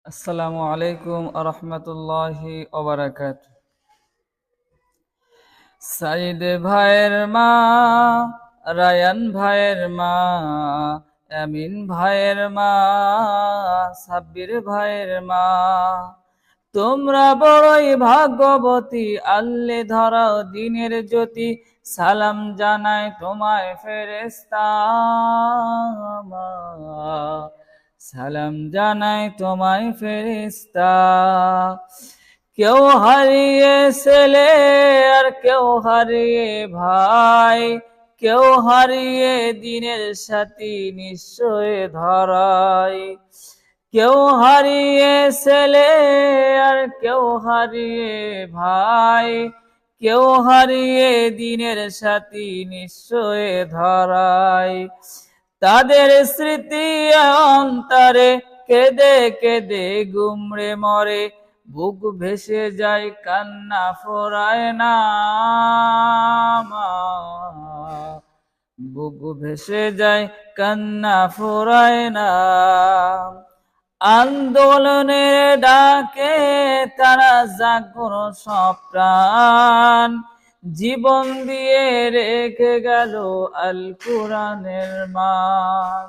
আসসালামু আলাইকুম আরহামতুল্লাহি ওবারাকাতুহু। সাইদ ভাইয়ের মা, রায়ান ভাইয়ের মা, আমিন ভাইয়ের মা, সাব্বির ভাইয়ের মা, তোমরা বড়ই ভাগ্যবতী, আল্লে ধরাও দিনের জ্যোতি, সালাম জানাই তোমায় ফেরেশতা। সালাম জানাই তোমায় ফেরেশতা। কেউ হারিয়ে ছেলে আর কেউ হারিয়ে ভাই, কেউ হারিয়ে দিনের সাথী নিশ্চয় ধরাই। কেউ হারিয়ে ছেলে আর কেউ হারিয়ে ভাই, কেউ হারিয়ে দিনের সাথী নিশ্চয় ধরাই। তাদের স্মৃতি অন্তরে কেঁদে কেঁদে গুমড়ে মরে, বুক ভেসে যায় কান্না ফোরায় না। বুক ভেসে যায় কান্না ফোরায় না। আন্দোলনের ডাকে তারা জাগরণ সব প্রাণ, জীবন দিয়ে রেখে গেল আল কোরআনের মান।